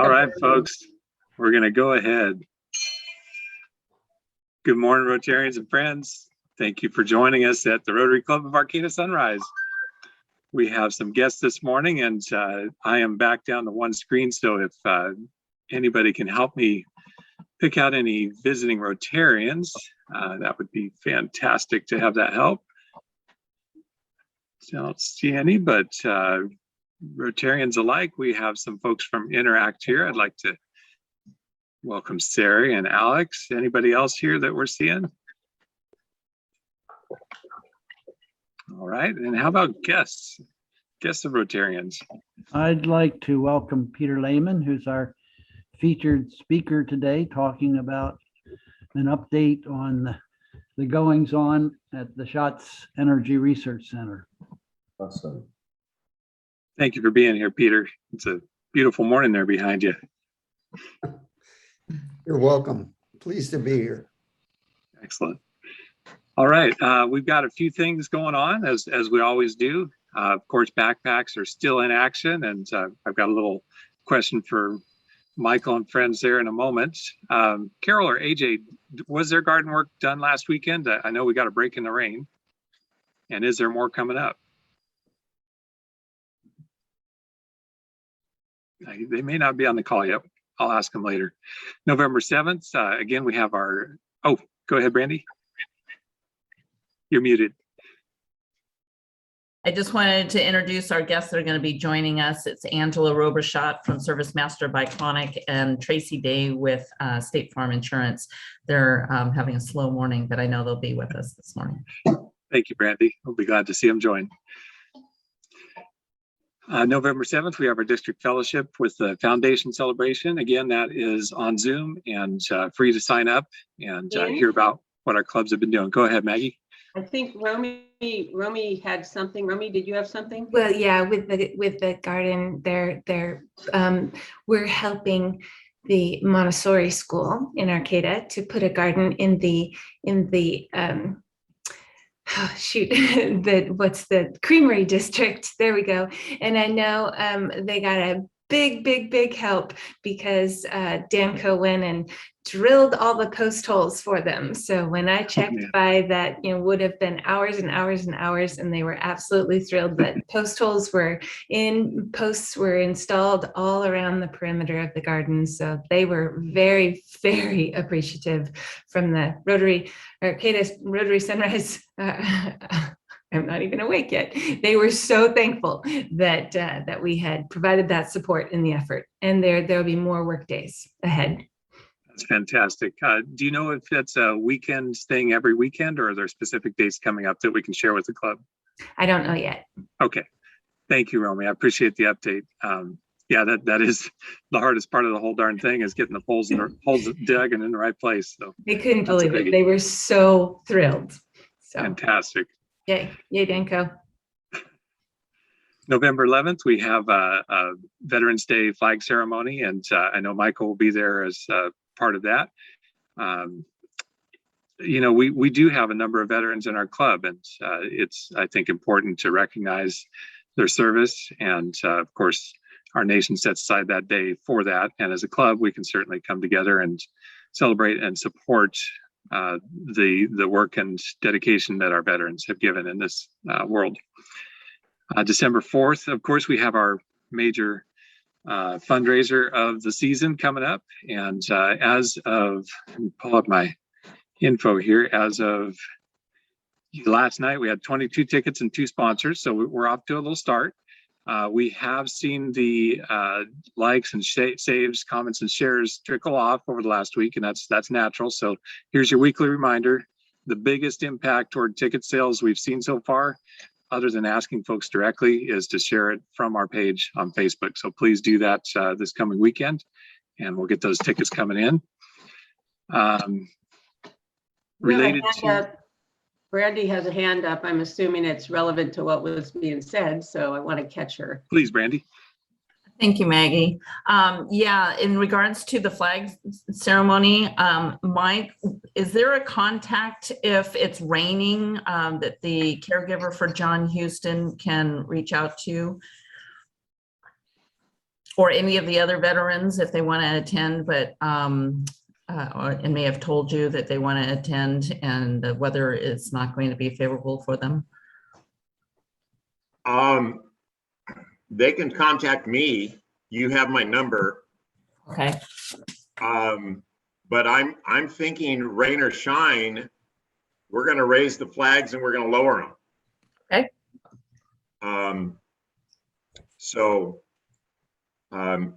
All right, folks, we're going to go ahead. Good morning, Rotarians and friends. Thank you for joining us at the Rotary Club of Arcata Sunrise. We have some guests this morning, and I am back down to one screen, so if anybody can help me pick out any visiting Rotarians, that would be fantastic to have that help. So I don't see any, but Rotarians alike, we have some folks from Interact here. I'd like to welcome Sarah and Alex. Anybody else here that we're seeing? All right, and how about guests of Rotarians? I'd like to welcome Peter Lehman, who's our featured speaker today, talking about an update on the goings on at the Schatz Energy Research Center. Awesome. Thank you for being here, Peter. It's a beautiful morning there behind you. You're welcome. Pleased to be here. Excellent. All right, we've got a few things going on as we always do. Of course, backpacks are still in action, and I've got a little question for Michael and friends there in a moment. Carol or AJ, was there garden work done last weekend? I know we got a break in the rain. And is there more coming up? They may not be on the call yet. I'll ask them later. November 7th, again, we have our, oh, go ahead, Brandy. You're muted. I just wanted to introduce our guests that are going to be joining us. It's Angela Robershot from Service Master Biconic and Tracy Day with State Farm Insurance. They're having a slow morning, but I know they'll be with us this morning. Thank you, Brandy. We'll be glad to see them join. November 7th, we have our district fellowship with the foundation celebration. Again, that is on Zoom and free to sign up and hear about what our clubs have been doing. Go ahead, Maggie. I think Romy had something. Romy, did you have something? Well, yeah, with the garden, we're helping the Montessori School in Arcata to put a garden in the what's the Creamery District. There we go. And I know they got a big help because Danco went and drilled all the post holes for them. So when I checked by that, would have been hours and hours and hours, and they were absolutely thrilled that posts were installed all around the perimeter of the garden. So they were very appreciative from the Rotary, Arcata Rotary Sunrise. I'm not even awake yet. They were so thankful that we had provided that support in the effort, and there'll be more work days ahead. That's fantastic. Do you know if it's a weekend thing every weekend, or are there specific dates coming up that we can share with the club? I don't know yet. Okay. Thank you, Romy. I appreciate the update. Yeah, that is the hardest part of the whole darn thing, is getting the holes dug and in the right place. So they couldn't believe it. They were so thrilled. So fantastic. Yay, Danco. November 11th, we have a Veterans Day flag ceremony, and I know Michael will be there as part of that. We do have a number of veterans in our club, and it's, I think, important to recognize their service. And of course, our nation sets aside that day for that. And as a club, we can certainly come together and celebrate and support the work and dedication that our veterans have given in this world. December 4th, of course, we have our major fundraiser of the season coming up. And as of, let me pull up my info here, as of last night, we had 22 tickets and 2 sponsors. So we're off to a little start. We have seen the likes and saves, comments, and shares trickle off over the last week, and that's natural. So here's your weekly reminder. The biggest impact toward ticket sales we've seen so far, other than asking folks directly, is to share it from our page on Facebook. So please do that this coming weekend, and we'll get those tickets coming in. Related to... Brandy has a hand up. I'm assuming it's relevant to what was being said, so I want to catch her. Please, Brandy. Thank you, Maggie. Yeah, in regards to the flag ceremony, Mike, is there a contact if it's raining that the caregiver for John Houston can reach out to? for any of the other veterans, if they want to attend, but and may have told you that they want to attend and the weather is not going to be favorable for them? They can contact me. You have my number. Okay. But I'm thinking rain or shine, we're going to raise the flags and we're going to lower them. Okay.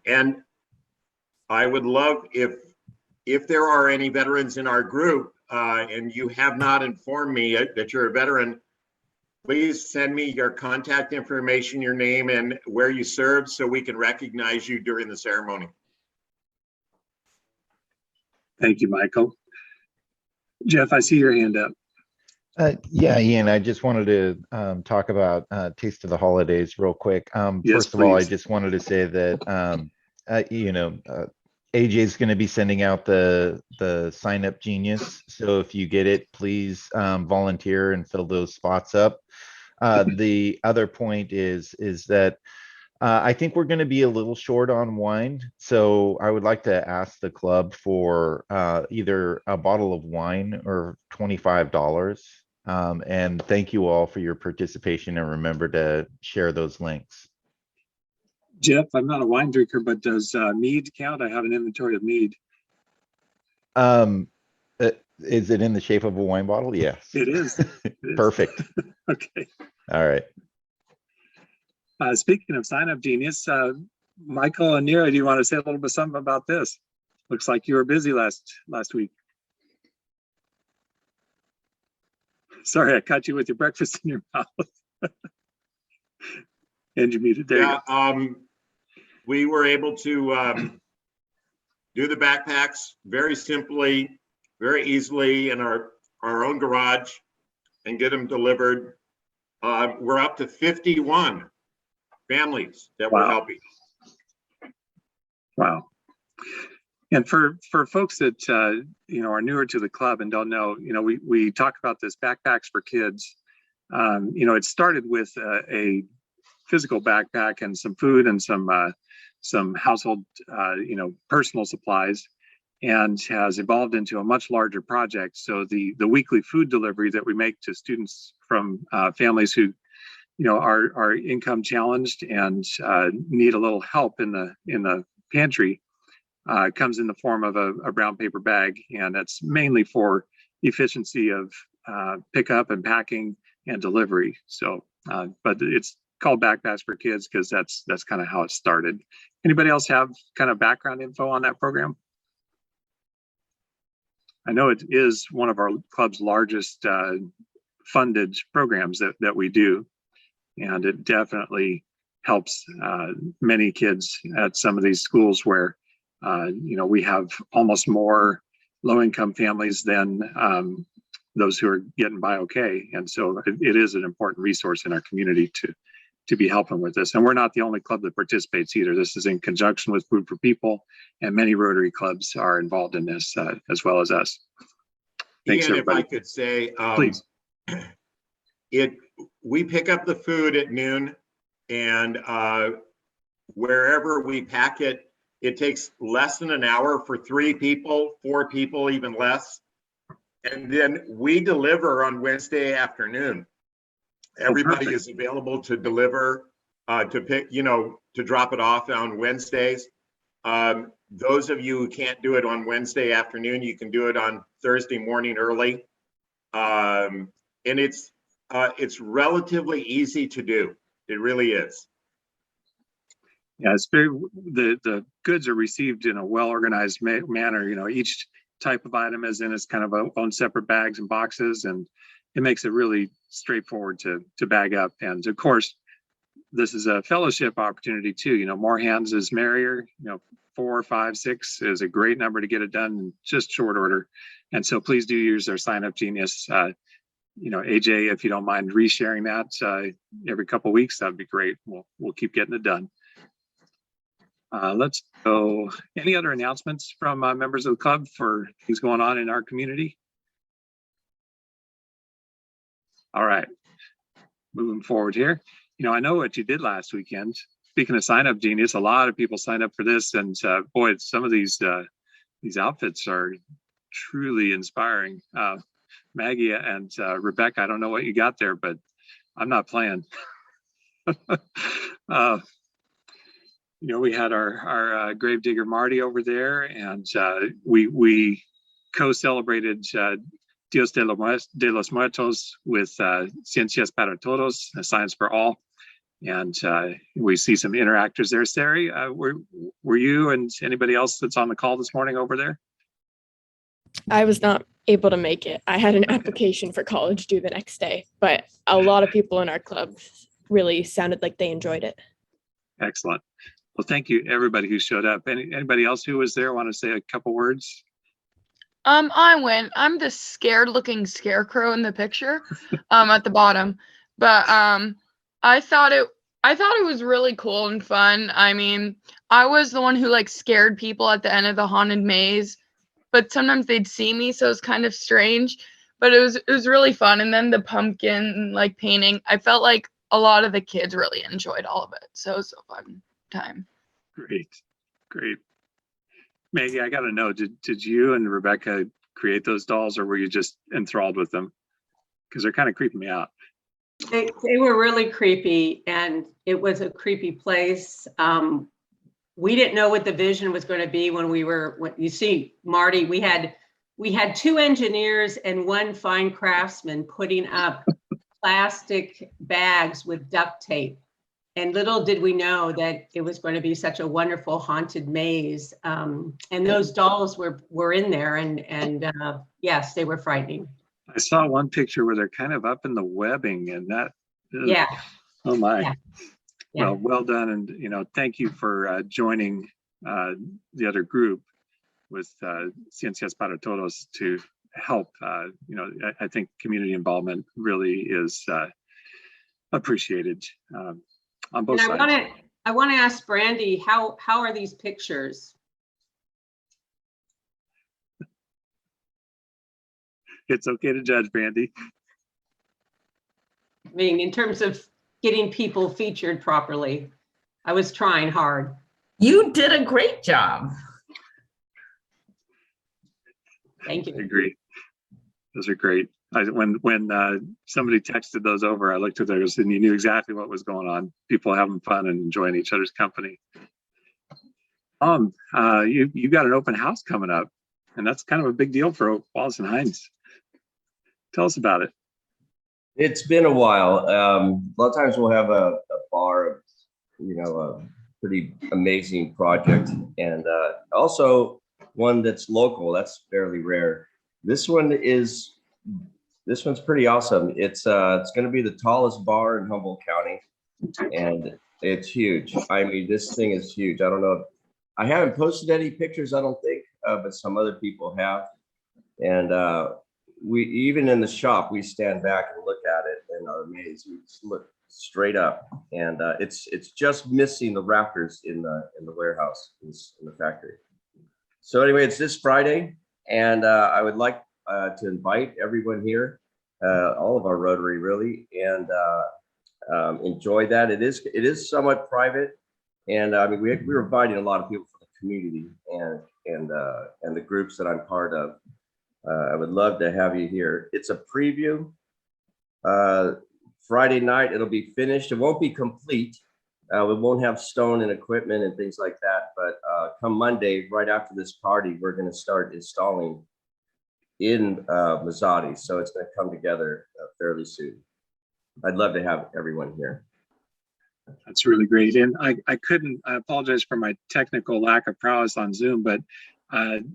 And I would love if there are any veterans in our group and you have not informed me that you're a veteran, please send me your contact information, your name, and where you served so we can recognize you during the ceremony. Thank you, Michael. Jeff, I see your hand up. Yeah, Ian, I just wanted to talk about Taste of the Holidays real quick. Yes, first of all, I please. just wanted to say that, AJ is going to be sending out the sign up genius. So if you get it, please volunteer and fill those spots up. The other point is that I think we're going to be a little short on wine. So I would like to ask the club for either a bottle of wine or $25. And thank you all for your participation, and remember to share those links. Jeff, I'm not a wine drinker, but does mead count? I have an inventory of mead. Is it in the shape of a wine bottle? Yes. It is. It is. Perfect. Okay. All right. Speaking of sign up genius, Michael and Nira, do you want to say a little bit something about this? Looks like you were busy last week. Sorry, I caught you with your breakfast in your mouth. And you muted there. Yeah, we were able to do the backpacks very simply, very easily in our own garage and get them delivered. We're up to 51 families that we're helping. Wow. And for folks that are newer to the club and don't know, we talk about this backpacks for kids. It started with a physical backpack and some food and some household personal supplies, and has evolved into a much larger project. So the weekly food delivery that we make to students from families who are income challenged and need a little help in the pantry comes in the form of a brown paper bag, and that's mainly for efficiency of pickup and packing and delivery. So, but it's called Backpacks for Kids because that's kind of how it started. Anybody else have kind of background info on that program? I know it is one of our club's largest funded programs that we do, and it definitely helps many kids at some of these schools where we have almost more low-income families than those who are getting by okay. And so it is an important resource in our community to be helping with this. And we're not the only club that participates either. This is in conjunction with Food for People, and many Rotary clubs are involved in this as well as us. Thanks, Ian, everybody. if I could say, Please. We pick up the food at noon, and wherever we pack it, it takes less than an hour for 3 people, 4 people, even less. And then we deliver on Wednesday afternoon. Everybody is available to deliver, to pick, to drop it off on Wednesdays. Those of you who can't do it on Wednesday afternoon, you can do it on Thursday morning early. And it's relatively easy to do. It really is. Yeah, it's very, the goods are received in a well-organized manner. Each type of item is in its kind of own separate bags and boxes, and it makes it really straightforward to bag up. And of course, this is a fellowship opportunity too. More hands is merrier. 4, 5, 6 is a great number to get it done in just short order. And so please do use our sign up genius. AJ, if you don't mind resharing that every couple of weeks, that'd be great. We'll keep getting it done. Let's go. Any other announcements from members of the club for things going on in our community? All right, moving forward here. I know what you did last weekend. speaking of sign up genius, a lot of people signed up for this, and boy, some of these outfits are truly inspiring. Maggie and Rebecca, I don't know what you got there, but I'm not playing. We had our gravedigger Marty over there, and we co-celebrated Dios de los Muertos with Ciencias para Todos, Science for All. And we see some interactors there. Terri, were you and anybody else that's on the call this morning over there? I was not able to make it. I had an application for college due the next day, but a lot of people in our club really sounded like they enjoyed it. Excellent. Well, thank you, everybody who showed up. Anybody else who was there want to say a couple words? I went. I'm the scared looking scarecrow in the picture at the bottom. But I thought it was really cool and fun. I mean, I was the one who like scared people at the end of the haunted maze, but sometimes they'd see me, so it was kind of strange. But it was really fun. And then the pumpkin like painting, I felt like a lot of the kids really enjoyed all of it. So it was a fun time. Great. Maggie, I gotta know, did you and Rebecca create those dolls, or were you just enthralled with them? Because they're kind of creeping me out. They were really creepy, and it was a creepy place. We didn't know what the vision was going to be when you see Marty, we had 2 engineers and 1 fine craftsman putting up plastic bags with duct tape. And little did we know that it was going to be such a wonderful haunted maze. And those dolls were in there, and yes, they were frightening. I saw one picture where they're kind of up in the webbing, and that. Yeah. Oh my. Yeah. Well done, and thank you for joining the other group with Ciencias para Todos to help. I think community involvement really is appreciated on both sides. I want to ask Brandy, how are these pictures? It's okay to judge, Brandy. I mean, in terms of getting people featured properly, I was trying hard. You did a great job. Thank you. I agree. Those are great. When somebody texted those over, I looked at those and you knew exactly what was going on. People having fun and enjoying each other's company. You got an open house coming up, and that's kind of a big deal for Wallace and Hines. Tell us about it. It's been a while. A lot of times we'll have a bar, a pretty amazing project, and also one that's local. That's fairly rare. This one's pretty awesome. It's going to be the tallest bar in Humboldt County, and it's huge. I mean, this thing is huge. I don't know. I haven't posted any pictures, I don't think, but some other people have. And we, even in the shop, we stand back and look at it and are amazed. We just look straight up, and it's just missing the rafters in the warehouse, in the factory. So anyway, it's this Friday, and I would like to invite everyone here, all of our Rotary really, and enjoy that. It is somewhat private, and I mean we're inviting a lot of people from the community and the groups that I'm part of. I would love to have you here. It's a preview. Friday night it'll be finished. It won't be complete. We won't have stone and equipment and things like that. But come Monday, right after this party, we're going to start installing in Mazzotti. So it's going to come together fairly soon. I'd love to have everyone here. That's really great. And I apologize for my technical lack of prowess on Zoom, but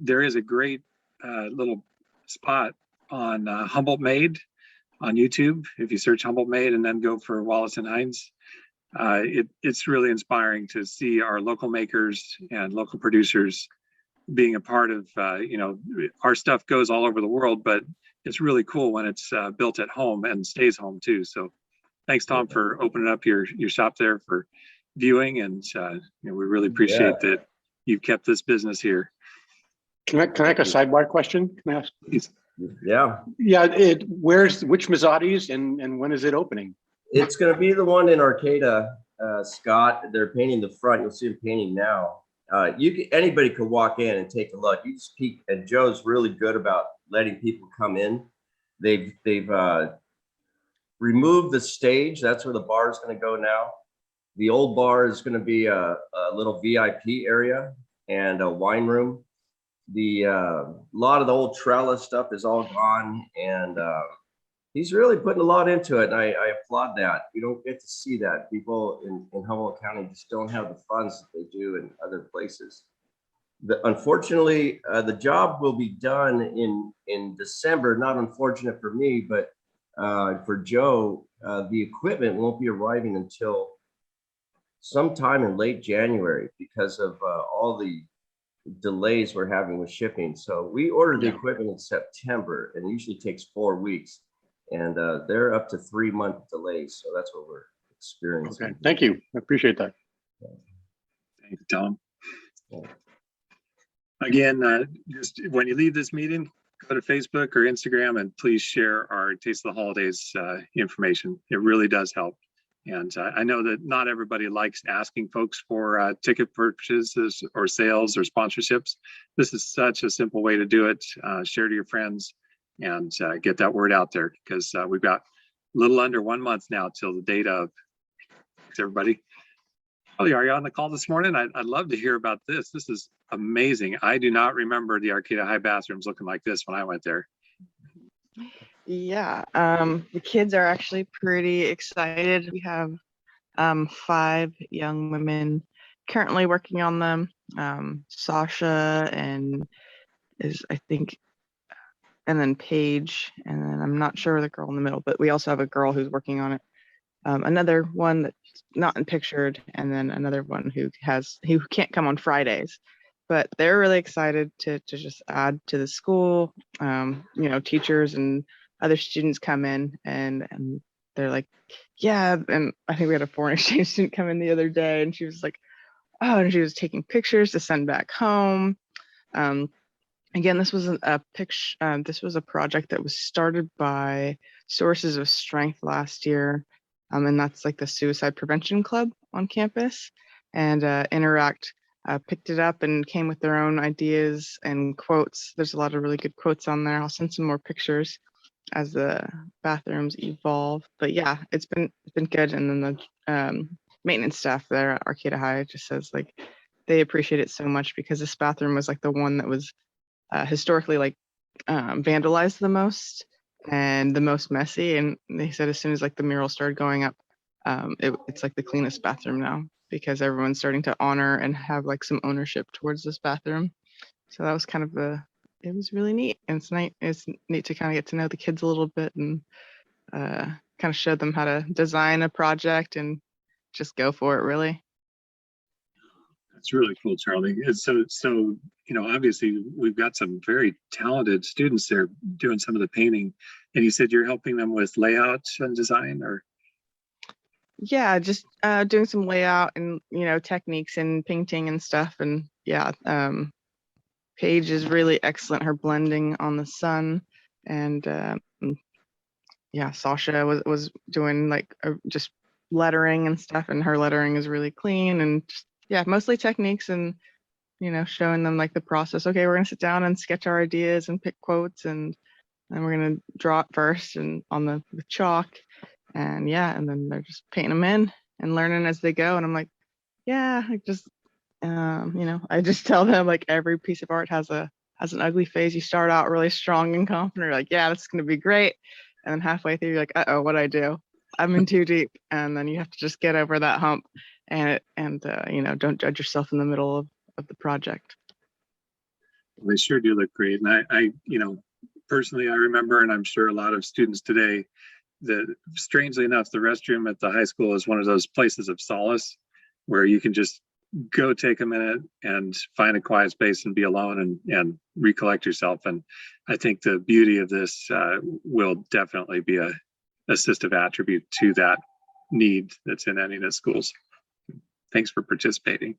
there is a great little spot on Humboldt Made on YouTube. If you search Humboldt Made and then go for Wallace and Hines, it's really inspiring to see our local makers and local producers being a part of, our stuff goes all over the world, but it's really cool when it's built at home and stays home too. So thanks, Tom, for opening up your shop there for viewing. And we really appreciate that you've kept this business here. Can I ask a sidebar question? Can I ask? Yeah. Yeah. Which Mazzotti's and when is it opening? It's going to be the one in Arcata Scott, they're painting the front. You'll see them painting now. Anybody could walk in and take a look. You just peek, and Joe's really good about letting people come in. They've removed the stage. That's where the bar is going to go now. The old bar is going to be a little VIP area and a wine room. A lot of the old trellis stuff is all gone, and he's really putting a lot into it, and I applaud that. You don't get to see that. People in Humboldt County just don't have the funds that they do in other places. Unfortunately, the job will be done in December. Not unfortunate for me, but for Joe, the equipment won't be arriving until sometime in late January because of all the delays we're having with shipping. So we ordered the equipment in September, and it usually takes 4 weeks, and they're up to 3-month delays. So that's what we're experiencing. Okay, thank you. I appreciate that. Thank you, Tom. Again, just when you leave this meeting, go to Facebook or Instagram and please share our Taste of the Holidays information. It really does help. And I know that not everybody likes asking folks for ticket purchases or sales or sponsorships. This is such a simple way to do it. Share to your friends and get that word out there, because we've got a little under 1 month now till the date of. Thanks, everybody. Oh, are you on the call this morning? I'd love to hear about this. This is amazing. I do not remember the Arcata High bathrooms looking like this when I went there. Yeah, the kids are actually pretty excited. We have 5 young women currently working on them. Sasha and I think, and then Paige, and then I'm not sure the girl in the middle, but we also have a girl who's working on it. Another one that's not pictured, and then another one who can't come on Fridays. But they're really excited to just add to the school. Teachers and other students come in and they're like, yeah. And I think we had a foreign exchange student come in the other day, and she was like, oh, and she was taking pictures to send back home. Again, this was this was a project that was started by Sources of Strength last year. And that's like the suicide prevention club on campus. And Interact picked it up and came with their own ideas and quotes. There's a lot of really good quotes on there. I'll send some more pictures as the bathrooms evolve. But yeah, it's been good. And then the maintenance staff there at Arcata High just says like they appreciate it so much, because this bathroom was like the one that was historically like vandalized the most and the most messy. And they said as soon as like the mural started going up, it's like the cleanest bathroom now, because everyone's starting to honor and have like some ownership towards this bathroom. So that was kind of it was really neat. And it's neat to kind of get to know the kids a little bit and kind of show them how to design a project and just go for it, really. That's really cool, Charlie. So obviously we've got some very talented students there doing some of the painting, and you said you're helping them with layout and design, or? Yeah, just doing some layout and techniques and painting and stuff. And yeah, Paige is really excellent. Her blending on the sun, and yeah, Sasha was doing like just lettering and stuff, and her lettering is really clean. And just, yeah, mostly techniques and showing them like the process. Okay, we're gonna sit down and sketch our ideas and pick quotes, and then we're gonna draw it first and with chalk. And yeah, and then they're just painting them in and learning as they go. And I'm like, yeah, I just, I just tell them like every piece of art has an ugly phase. You start out really strong and confident. You're like, yeah, this is going to be great. And then halfway through, you're like, uh-oh, what'd I do? I'm in too deep. And then you have to just get over that hump and don't judge yourself in the middle of the project. Well, they sure do look great. And I personally, I remember, and I'm sure a lot of students today, strangely enough, the restroom at the high school is one of those places of solace where you can just go take a minute and find a quiet space and be alone and recollect yourself. And I think the beauty of this will definitely be a assistive attribute to that need that's in any of the schools. Thanks for participating.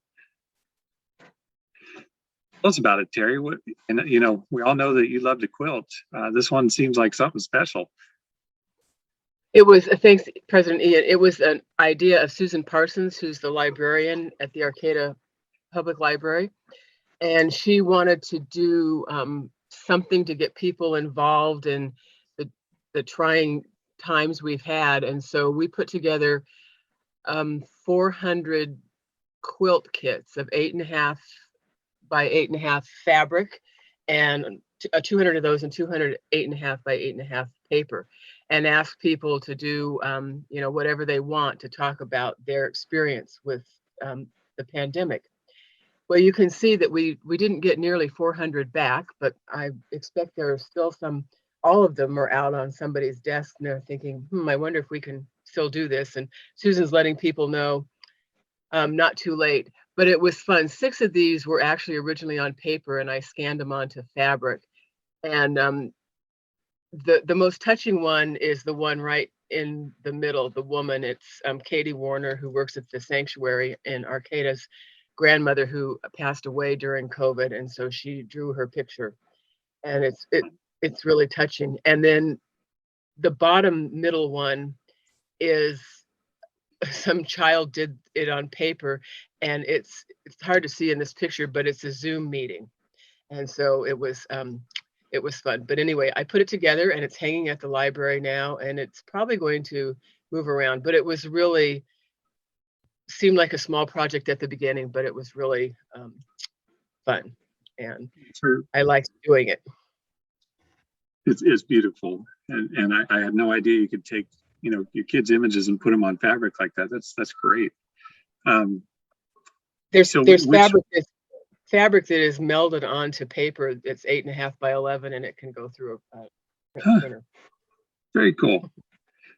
Tell us about it, Terry. We all know that you love to quilt. This one seems like something special. It was, thanks, President Ian. It was an idea of Susan Parsons, who's the librarian at the Arcata Public Library. And she wanted to do something to get people involved in the trying times we've had. And so we put together 400 quilt kits of 8.5 by 8.5 fabric, and 200 of those and 200 8.5 by 8.5 paper, and ask people to do you know, whatever they want to talk about their experience with the pandemic. Well, you can see that we didn't get nearly 400 back, but I expect there are still some. All of them are out on somebody's desk, and they're thinking, I wonder if we can still do this. And Susan's letting people know not too late, but it was fun. 6 of these were actually originally on paper, and I scanned them onto fabric. And the most touching one is the one right in the middle, the woman. It's Katie Warner, who works at the sanctuary in Arcata's grandmother, who passed away during COVID, and so she drew her picture, and it's really touching. And then the bottom middle one is some child did it on paper, and it's hard to see in this picture, but it's a Zoom meeting, and so it was fun. But anyway, I put it together, and it's hanging at the library now, and it's probably going to move around. But it was really seemed like a small project at the beginning, but it was really fun, and I liked doing it. It's beautiful, and I had no idea you could take, you know, your kids' images and put them on fabric like that. That's great. There's fabric that is melded onto paper. It's 8.5 by 11, and it can go through a printer. Very cool.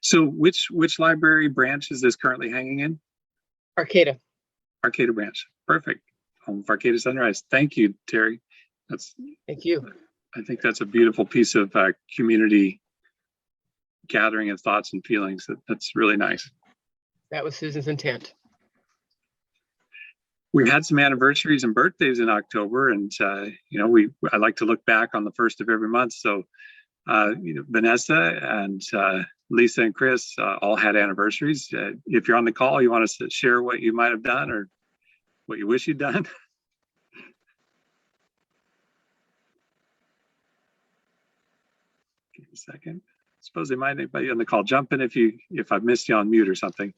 So which library branch is this currently hanging in? Arcata branch. Perfect. Home of Arcata Sunrise. Thank you, Terry. Thank you. I think that's a beautiful piece of community gathering of thoughts and feelings. That's really nice. That was Susan's intent. We had some anniversaries and birthdays in October, and you know, I like to look back on the first of every month. So you know, Vanessa and Lisa and Chris all had anniversaries. If you're on the call, you want us to share what you might have done or what you wish you'd done? Give me a second. I suppose they might be on the call. Jump in if I've missed you on mute or something.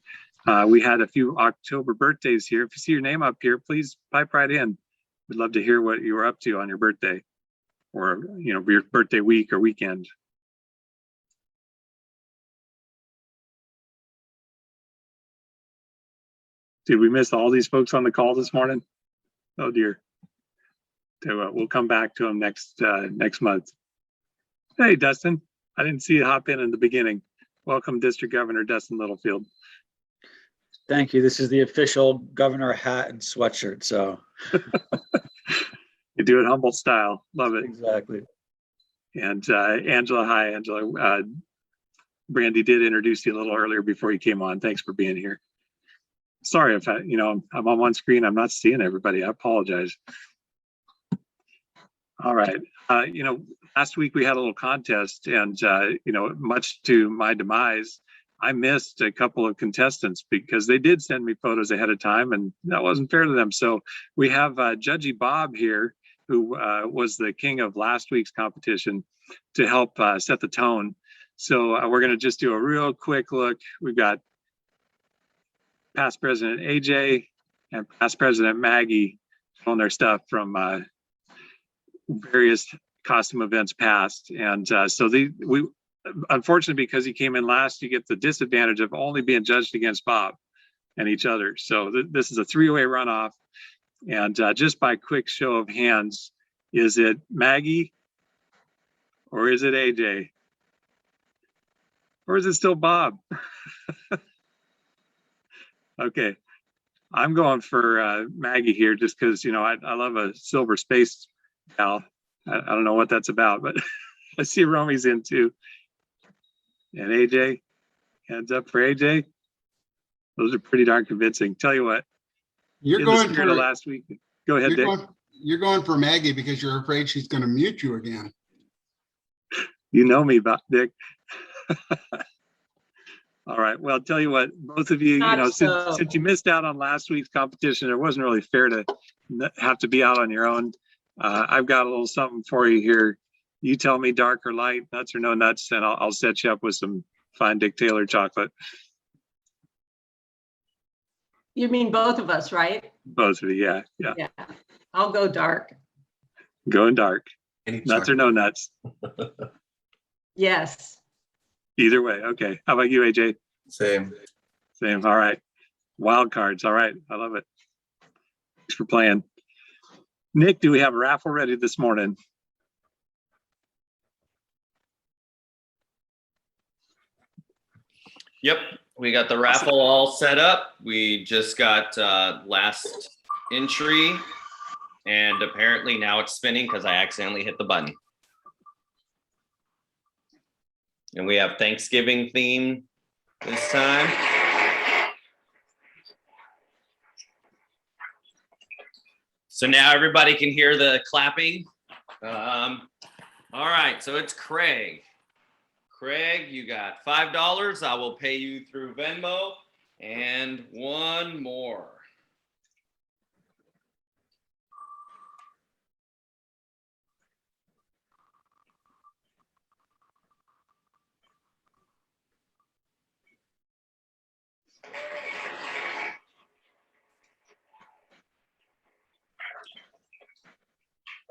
We had a few October birthdays here. If you see your name up here, please pipe right in. We'd love to hear what you were up to on your birthday, or you know, your birthday week or weekend. Did we miss all these folks on the call this morning? Oh dear. So we'll come back to them next month. Hey, Dustin. I didn't see you hop in the beginning. Welcome, District Governor Dustin Littlefield. Thank you. This is the official governor hat and sweatshirt. So you do it Humboldt style. Love it. Exactly. And Angela, hi, Angela. Brandy did introduce you a little earlier before you came on. Thanks for being here. Sorry if I'm on one screen. I'm not seeing everybody. I apologize. All right. You know, last week we had a little contest, and you know, much to my demise, I missed a couple of contestants because they did send me photos ahead of time, and that wasn't fair to them. So we have Judgy Bob here, who was the king of last week's competition, to help set the tone. So we're going to just do a real quick look. We've got past President AJ and past President Maggie on their stuff from various costume events past. And so we unfortunately, because he came in last, you get the disadvantage of only being judged against Bob and each other. So this is a three-way runoff. And just by quick show of hands, is it Maggie or is it AJ? Or is it still Bob? Okay, I'm going for Maggie here just because, you know, I love a silver space gal. I don't know what that's about, but I see Romy's in too. And AJ, hands up for AJ. Those are pretty darn convincing. Tell you what, you're going for last week. Go ahead, Dick. You're going for Maggie because you're afraid she's going to mute you again. You know me, Dick. All right. Well, I'll tell you what, both of you, Not since you missed out on last week's competition, it wasn't really fair to have to be out on your own. I've got a little something for you here. You tell me dark or light, nuts or no nuts, and I'll set you up with some fine Dick Taylor chocolate. You mean both of us, right? Both of you, yeah. Yeah. I'll go dark. Going dark. Any Nuts or no nuts? Yes. Either way. Okay. How about you, AJ? Same. Same. All right. Wild cards. All right. I love it. Thanks for playing. Nick, do we have a raffle ready this morning? Yep, we got the raffle all set up. We just got last entry, and apparently now it's spinning because I accidentally hit the button. And we have Thanksgiving theme this time. So now everybody can hear the clapping. All right, so it's Craig. Craig, you got $5. I will pay you through Venmo. And one more.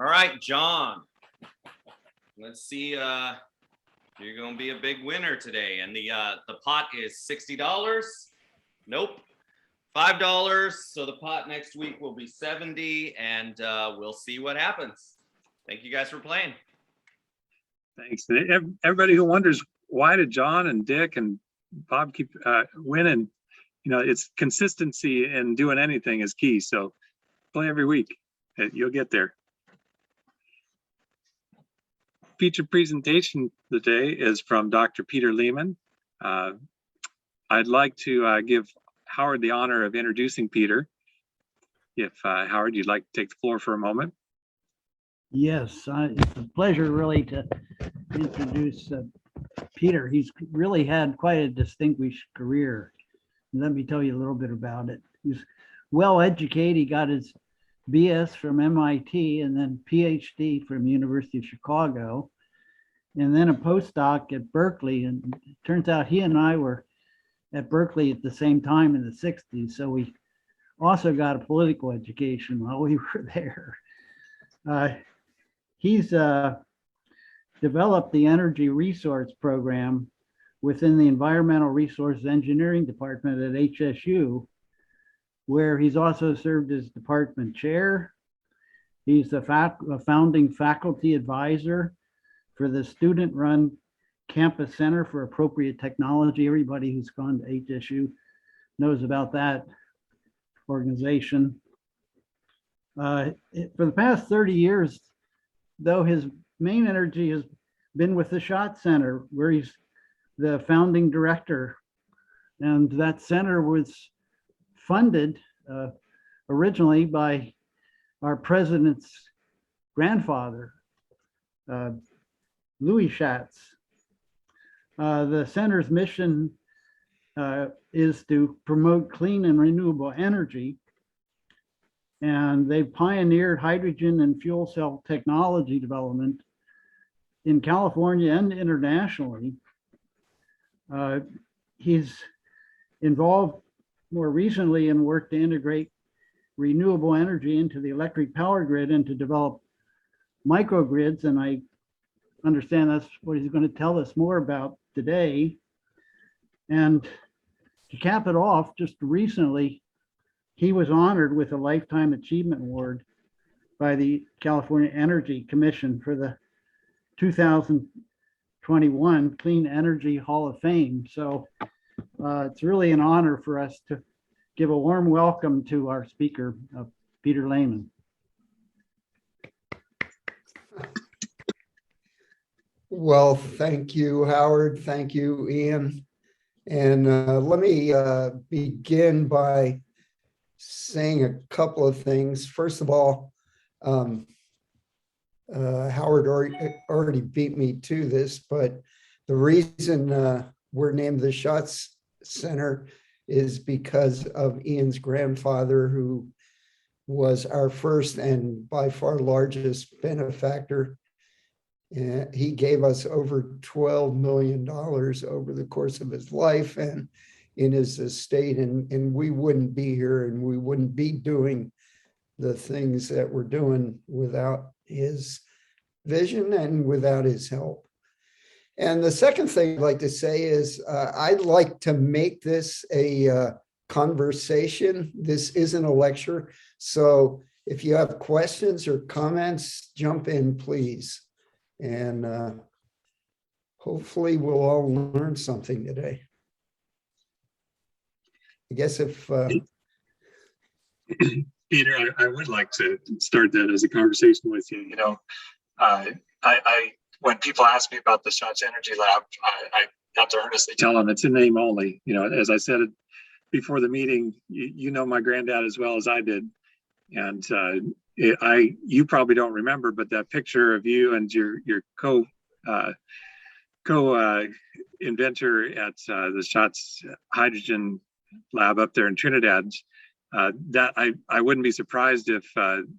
All right, John. Let's see. You're gonna be a big winner today, and the pot is $60. Nope, $5. So the pot next week will be $70, and we'll see what happens. Thank you guys for playing. Thanks. Everybody who wonders why did John and Dick and Bob keep winning, it's consistency in doing anything is key. So play every week. You'll get there. Featured presentation today is from Dr. Peter Lehman. I'd like to give Howard the honor of introducing Peter. If Howard, you'd like to take the floor for a moment. Yes, it's a pleasure really to introduce Peter. He's really had quite a distinguished career. Let me tell you a little bit about it. He's well educated. He got his BS from MIT and then PhD from University of Chicago, and then a postdoc at Berkeley. And it turns out he and I were at Berkeley at the same time in the 60s. So we also got a political education while we were there. He's developed the Energy Resource Program within the Environmental Resources Engineering Department at HSU, where he's also served as department chair. He's a founding faculty advisor for the student-run Campus Center for Appropriate Technology. Everybody who's gone to HSU knows about that organization. For the past 30 years, though, his main energy has been with the Schott Center, where he's the founding director. And that center was funded originally by our president's grandfather, Louis Schatz. The center's mission is to promote clean and renewable energy. And they've pioneered hydrogen and fuel cell technology development in California and internationally. He's involved more recently in work to integrate renewable energy into the electric power grid and to develop microgrids. And I understand that's what he's going to tell us more about today. And to cap it off, just recently, he was honored with a Lifetime Achievement Award by the California Energy Commission for the 2021 Clean Energy Hall of Fame. So it's really an honor for us to give a warm welcome to our speaker, Peter Lehman. Well, thank you, Howard. Thank you, Ian. And let me begin by saying a couple of things. First of all, Howard already beat me to this, but the reason we're named the Schatz Center is because of Ian's grandfather, who was our first and by far largest benefactor. And he gave us over $12 million over the course of his life and in his estate. And we wouldn't be here and we wouldn't be doing the things that we're doing without his vision and without his help. And the second thing I'd like to say is I'd like to make this a conversation. This isn't a lecture. So if you have questions or comments, jump in, please. And hopefully we'll all learn something today. I guess if Peter, I would like to start that as a conversation with you. You know, I when people ask me about the Shots Energy Lab, I have to earnestly tell them it's a name only. You know, as I said before the meeting, you know my granddad as well as I did, and you probably don't remember, but that picture of you and your co inventor at the Shots Hydrogen Lab up there in Trinidad. That I wouldn't be surprised if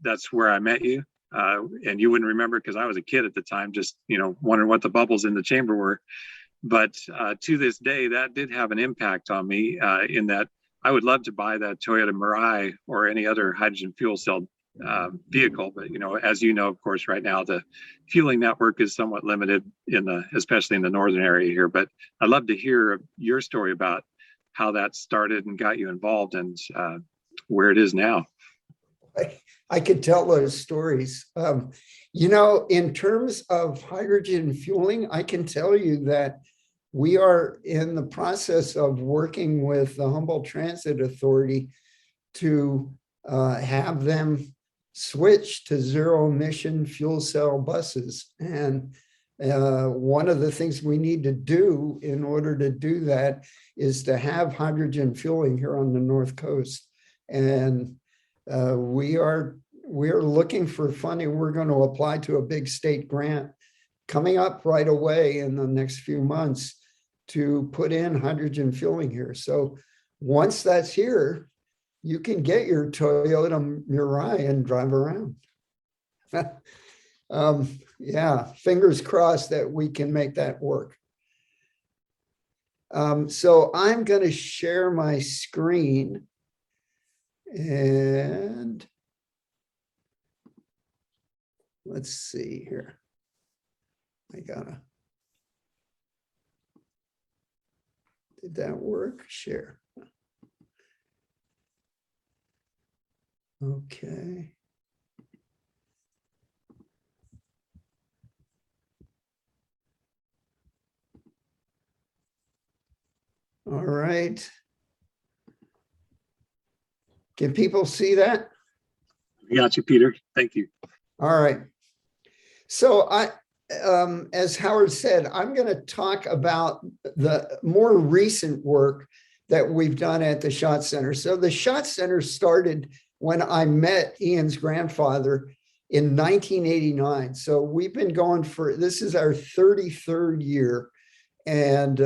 that's where I met you, and you wouldn't remember because I was a kid at the time, just wondering what the bubbles in the chamber were. But to this day, that did have an impact on me in that I would love to buy that Toyota Mirai or any other hydrogen fuel cell vehicle. But as you know, of course, right now the fueling network is somewhat limited especially in the northern area here. But I'd love to hear your story about how that started and got you involved and where it is now. I could tell those stories. In terms of hydrogen fueling, I can tell you that we are in the process of working with the Humboldt Transit Authority to have them switch to zero emission fuel cell buses. And one of the things we need to do in order to do that is to have hydrogen fueling here on the North Coast. And we are looking for funding. We're going to apply to a big state grant coming up right away in the next few months to put in hydrogen fueling here. So once that's here, you can get your Toyota Mirai and drive around. Yeah, fingers crossed that we can make that work. So I'm going to share my screen. And let's see here. Did that work? Share. Okay. All right. Can people see that? I got you, Peter. Thank you. All right. So as Howard said, I'm going to talk about the more recent work that we've done at the Shot Center. So the Shot Center started when I met Ian's grandfather in 1989. So we've been going this is our 33rd year, and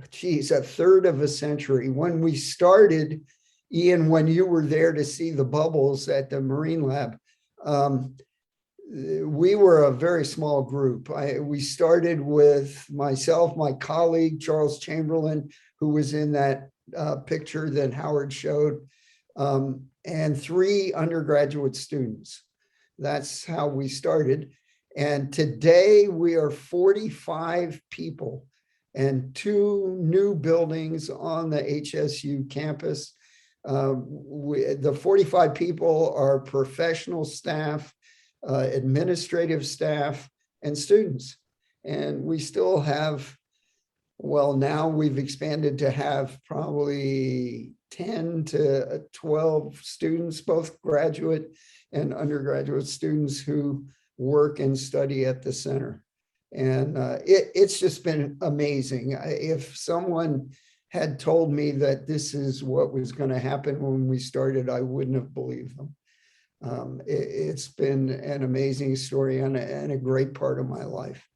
geez, a third of a century. When we started, Ian, when you were there to see the bubbles at the Marine Lab, we were a very small group. We started with myself, my colleague, Charles Chamberlain, who was in that picture that Howard showed, and 3 undergraduate students. That's how we started. And today we are 45 people and 2 new buildings on the HSU campus. The 45 people are professional staff, administrative staff, and students. And we still have, well, now we've expanded to have probably 10 to 12 students, both graduate and undergraduate students who work and study at the center. And it's just been amazing. If someone had told me that this is what was going to happen when we started, I wouldn't have believed them. It's been an amazing story and a great part of my life.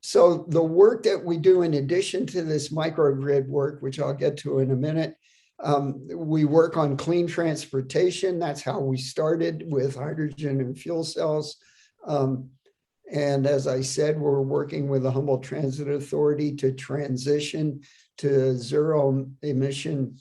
So the work that we do in addition to this microgrid work, which I'll get to in a minute, we work on clean transportation. That's how we started, with hydrogen and fuel cells. And as I said, we're working with the Humboldt Transit Authority to transition to zero emission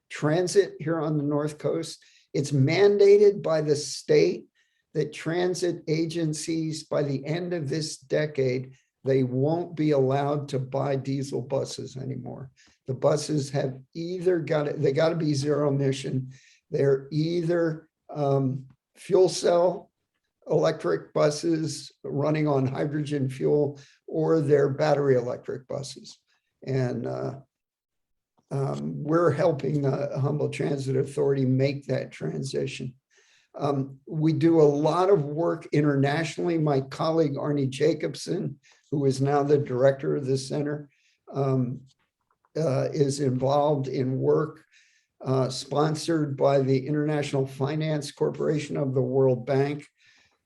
transit here on the North Coast. It's mandated by the state that transit agencies, by the end of this decade, they won't be allowed to buy diesel buses anymore. The buses have either they got to be zero emission. They're either fuel cell electric buses running on hydrogen fuel, or they're battery electric buses. And we're helping the Humboldt Transit Authority make that transition. We do a lot of work internationally. My colleague Arnie Jacobson, who is now the director of the center, is involved in work sponsored by the International Finance Corporation of the World Bank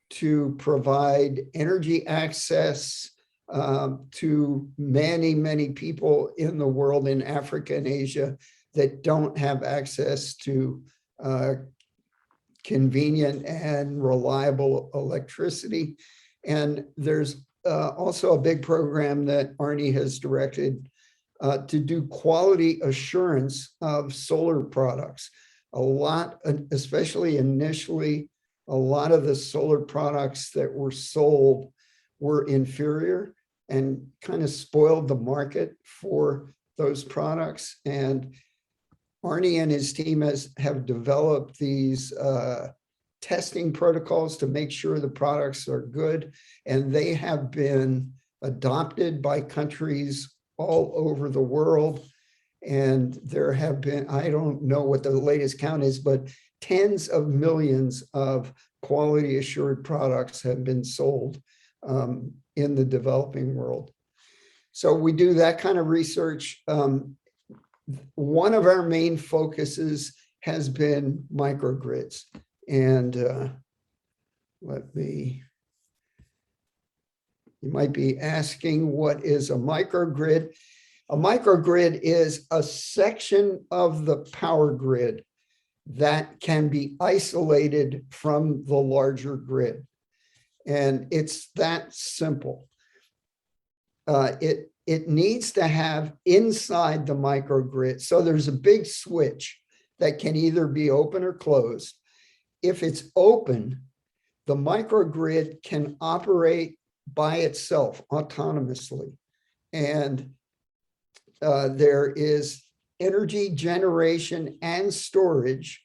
to provide energy access to many, many people in the world, in Africa and Asia, that don't have access to convenient and reliable electricity. And there's also a big program that Arnie has directed to do quality assurance of solar products. A lot, especially initially, a lot of the solar products that were sold were inferior and kind of spoiled the market for those products. And Arnie and his team have developed these testing protocols to make sure the products are good. And they have been adopted by countries all over the world. And there have been, I don't know what the latest count is, but tens of millions of quality assured products have been sold in the developing world. So we do that kind of research. One of our main focuses has been microgrids. And you might be asking, what is a microgrid? A microgrid is a section of the power grid that can be isolated from the larger grid. And it's that simple. It needs to have inside the microgrid. So there's a big switch that can either be open or closed. If it's open, the microgrid can operate by itself autonomously. And there is energy generation and storage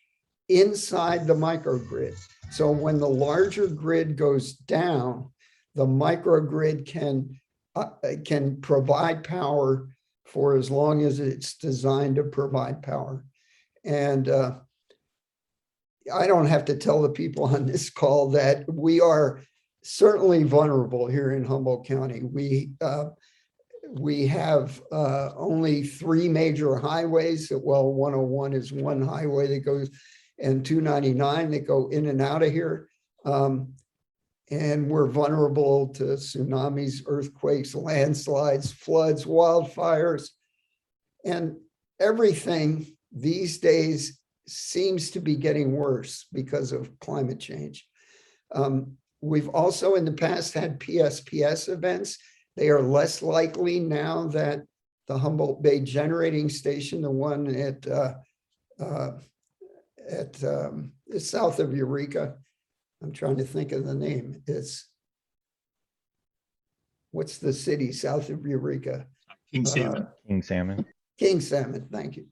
inside the microgrid. So when the larger grid goes down, the microgrid can provide power for as long as it's designed to provide power. And I don't have to tell the people on this call that we are certainly vulnerable here in Humboldt County. We have only 3 major highways. Well, 101 is one highway that goes, and 299 that go in and out of here. And we're vulnerable to tsunamis, earthquakes, landslides, floods, wildfires, and everything these days seems to be getting worse because of climate change. We've also in the past had PSPS events. They are less likely now that the Humboldt Bay Generating Station, the one at south of Eureka, I'm trying to think of the name. What's the city south of Eureka? King Salmon. King Salmon. King Salmon, thank you.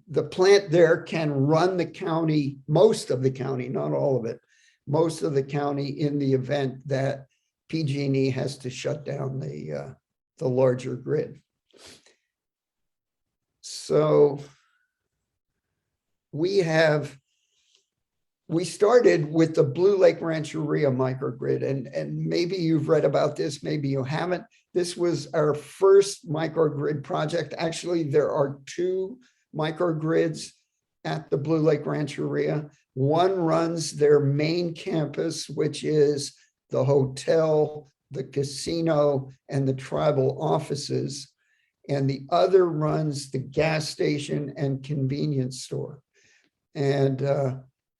The plant there can run the county, most of the county, not all of it, most of the county in the event that PG&E has to shut down the larger grid. So we started with the Blue Lake Rancheria microgrid, and maybe you've read about this, maybe you haven't. This was our first microgrid project. Actually, there are 2 microgrids at the Blue Lake Rancheria. One runs their main campus, which is the hotel, the casino, and the tribal offices. And the other runs the gas station and convenience store. And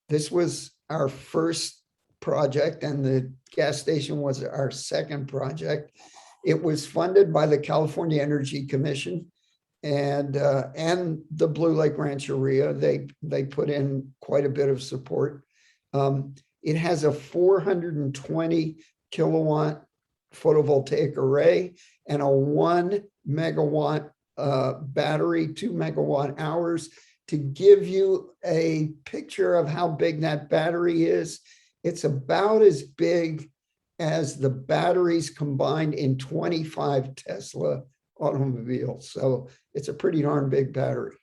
this was our first project, and the gas station was our second project. It was funded by the California Energy Commission and the Blue Lake Rancheria. They put in quite a bit of support. It has a 420 kilowatt photovoltaic array and a 1 megawatt battery, 2 megawatt hours. To give you a picture of how big that battery is, it's about as big as the batteries combined in 25 Tesla automobiles. So it's a pretty darn big battery.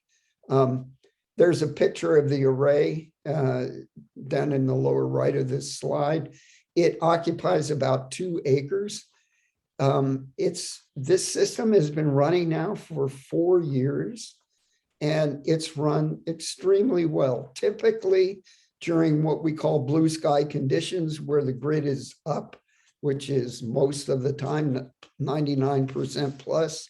There's a picture of the array down in the lower right of this slide. It occupies about 2 acres. This system has been running now for 4 years, and it's run extremely well. Typically during what we call blue sky conditions, where the grid is up, which is most of the time 99% plus.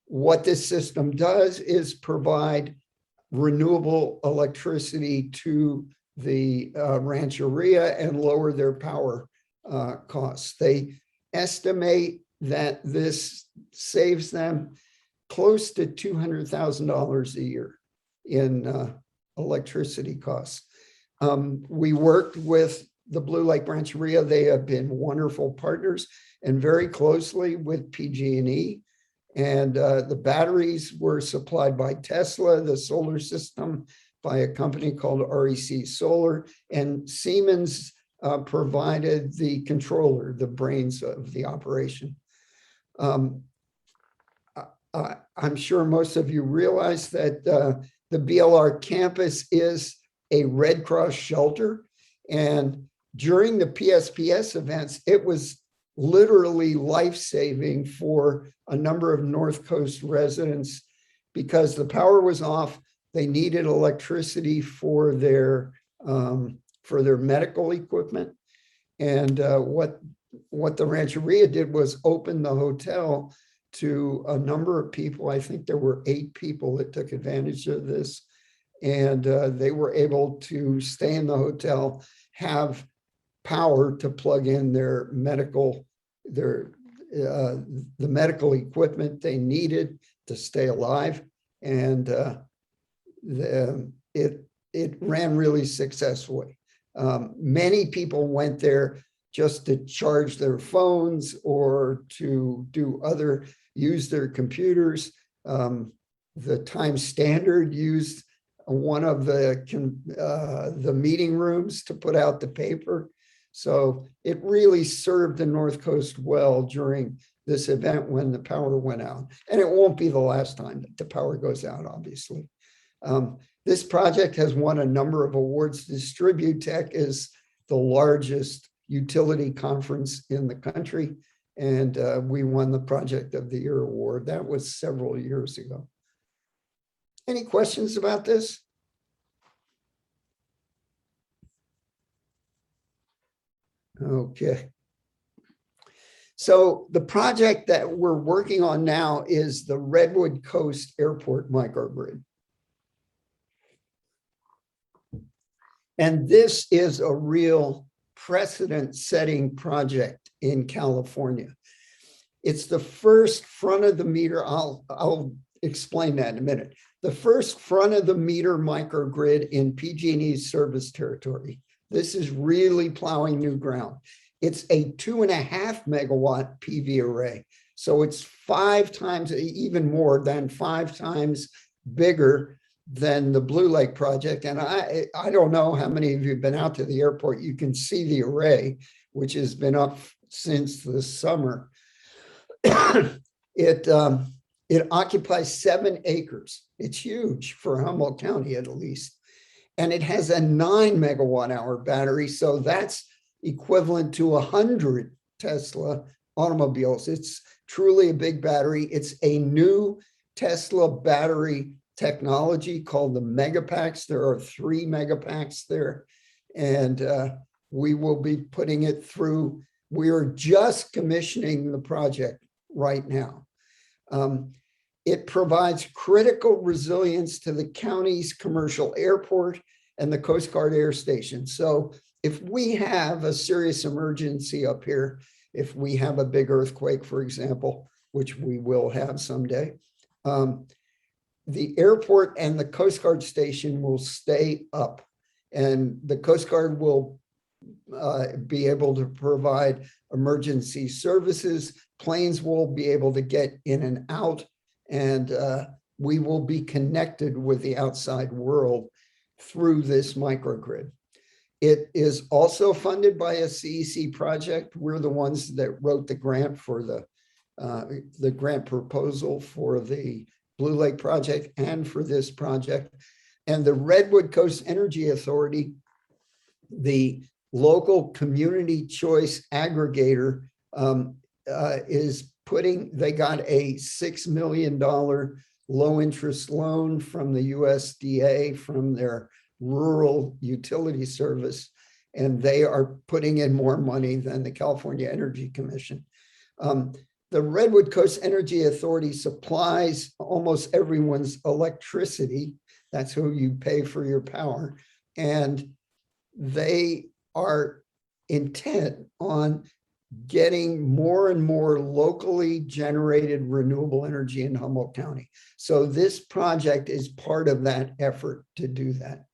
What this system does is provide renewable electricity to the Rancheria and lower their power costs. They estimate that this saves them close to $200,000 a year in electricity costs. We worked with the Blue Lake Rancheria. They have been wonderful partners, and very closely with PG&E. And the batteries were supplied by Tesla, the solar system by a company called REC Solar, and Siemens provided the controller, the brains of the operation. I'm sure most of you realize that the BLR campus is a Red Cross shelter. And during the PSPS events, it was literally life-saving for a number of North Coast residents because the power was off. They needed electricity for their medical equipment. And what the Rancheria did was open the hotel to a number of people. I think there were 8 people that took advantage of this. And they were able to stay in the hotel, have power to plug in their medical, the medical equipment they needed to stay alive. And it ran really successfully. Many people went there just to charge their phones or to use their computers. The Times Standard used one of the meeting rooms to put out the paper. So it really served the North Coast well during this event when the power went out. And it won't be the last time that the power goes out, obviously. This project has won a number of awards. DistribuTech is the largest utility conference in the country. And we won the Project of the Year award. That was several years ago. Any questions about this? Okay. So the project that we're working on now is the Redwood Coast Airport microgrid. And this is a real precedent-setting project in California. It's the first front of the meter. I'll explain that in a minute. The first front of the meter microgrid in PG&E's service territory. This is really plowing new ground. It's a 2.5 megawatt PV array. So it's 5 times, even more than 5 times bigger than the Blue Lake project. And I don't know how many of you have been out to the airport. You can see the array, which has been up since the summer. It occupies 7 acres. It's huge for Humboldt County, at least. And it has a 9 megawatt hour battery. So that's equivalent to 100 Tesla automobiles. It's truly a big battery. It's a new Tesla battery technology called the Megapacks. There are 3 Megapacks there. And We will be putting it through. We are just commissioning the project right now. It provides critical resilience to the county's commercial airport and the Coast Guard Air Station. So if we have a serious emergency up here, if we have a big earthquake, for example, which we will have someday, the airport and the Coast Guard station will stay up, and the Coast Guard will be able to provide emergency services. Planes will be able to get in and out, and we will be connected with the outside world through this microgrid. It is also funded by a CEC project. We're the ones that wrote the grant for the grant proposal for the Blue Lake project and for this project. And the Redwood Coast Energy Authority, the local community choice aggregator, is putting, they got a $6 million low interest loan from the USDA from their rural utility service, and they are putting in more money than the California Energy Commission. The Redwood Coast Energy Authority supplies almost everyone's electricity. That's who you pay for your power. And they are intent on getting more and more locally generated renewable energy in Humboldt County. So this project is part of that effort to do that.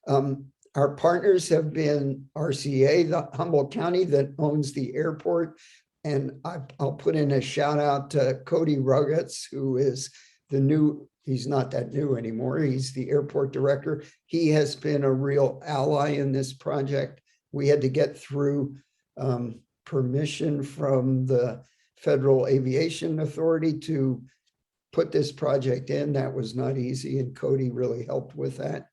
Our partners have been RCA, the Humboldt County that owns the airport. And I'll put in a shout out to Cody Ruggets, who is the new, he's not that new anymore. He's the airport director. He has been a real ally in this project. We had to get through permission from the Federal Aviation Authority to put this project in. That was not easy, and Cody really helped with that.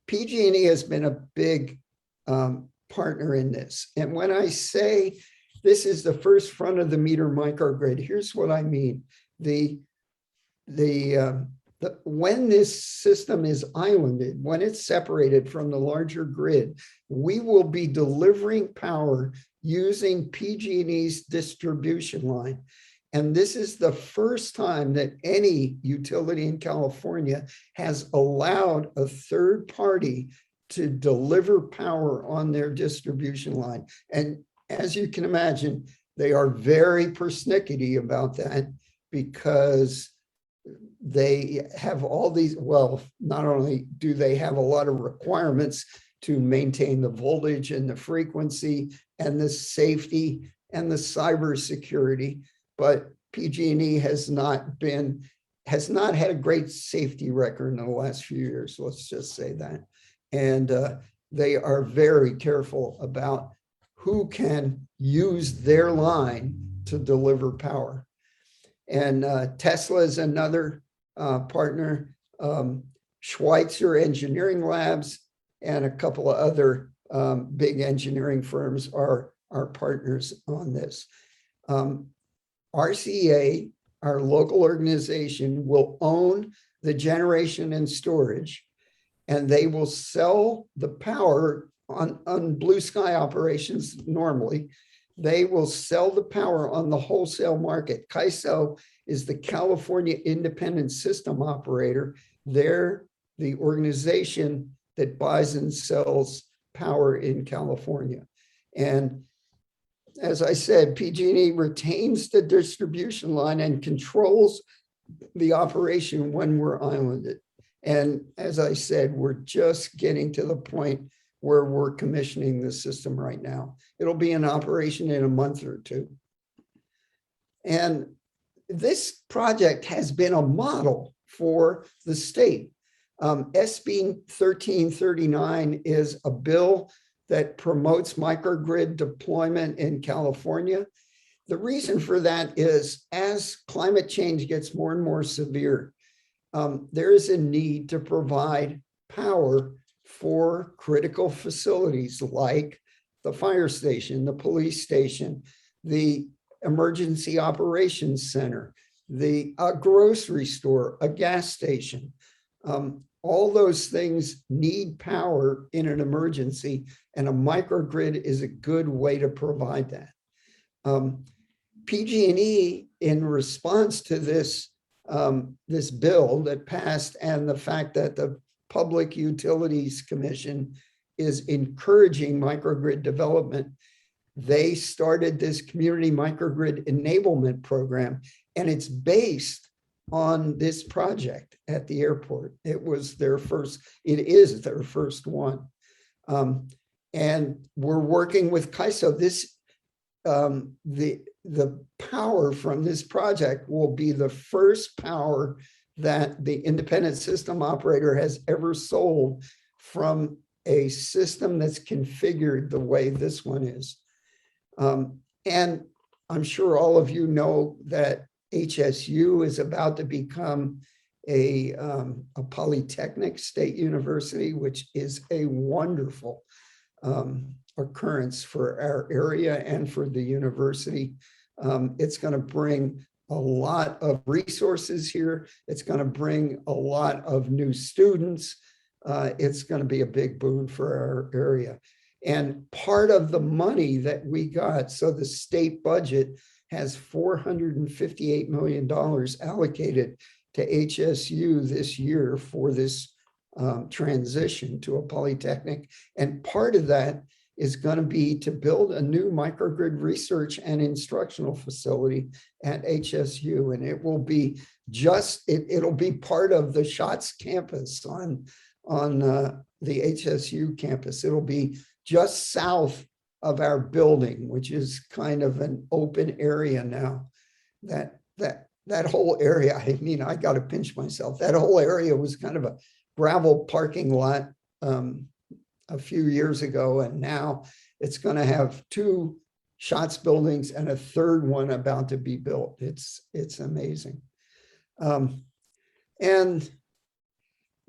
PG&E has been a big partner in this. And when I say this is the first front of the meter microgrid, here's what I mean. When this system is islanded, when it's separated from the larger grid, we will be delivering power using PG&E's distribution line. And this is the first time that any utility in California has allowed a third party to deliver power on their distribution line. And as you can imagine, they are very persnickety about that, because they have all these, well, not only do they have a lot of requirements to maintain the voltage and the frequency and the safety and the cybersecurity, but PG&E has not had a great safety record in the last few years. Let's just say that. And they are very careful about who can use their line to deliver power. And Tesla is another partner. Schweitzer Engineering Labs and a couple of other big engineering firms are our partners on this. RCA, our local organization, will own the generation and storage, and they will sell the power on blue sky operations normally. They will sell the power on the wholesale market. CAISO is the California Independent System Operator. They're the organization that buys and sells power in California. And as I said, PG&E retains the distribution line and controls the operation when we're islanded. And as I said, we're just getting to the point where we're commissioning the system right now. It'll be in operation in a month or two. And this project has been a model for the state. SB 1339 is a bill that promotes microgrid deployment in California. The reason for that is as climate change gets more and more severe, there is a need to provide power for critical facilities like the fire station, the police station, the emergency operations center, the grocery store, a gas station. all those things need power in an emergency, and a microgrid is a good way to provide that. PG&E, in response to this, this bill that passed and the fact that the Public Utilities Commission is encouraging microgrid development, they started this community microgrid enablement program, and it's based on this project at the airport. It is their first one. And we're working with CAISO. This, the power from this project will be the first power that the independent system operator has ever sold from a system that's configured the way this one is. And I'm sure all of you know that HSU is about to become a polytechnic state university, which is a wonderful occurrence for our area and for the university. It's going to bring a lot of resources here. It's going to bring a lot of new students. It's going to be a big boon for our area. And part of the money that we got, so the state budget has $458 million allocated to HSU this year for this transition to a polytechnic. And part of that is going to be to build a new microgrid research and instructional facility at HSU. And it will be it'll be part of the SHOTS campus on the HSU campus. It'll be just south of our building, which is kind of an open area now. That whole area, I mean, I got to pinch myself. That whole area was kind of a gravel parking lot a few years ago, and now it's going to have 2 SHOTS buildings and a third one about to be built. It's amazing. And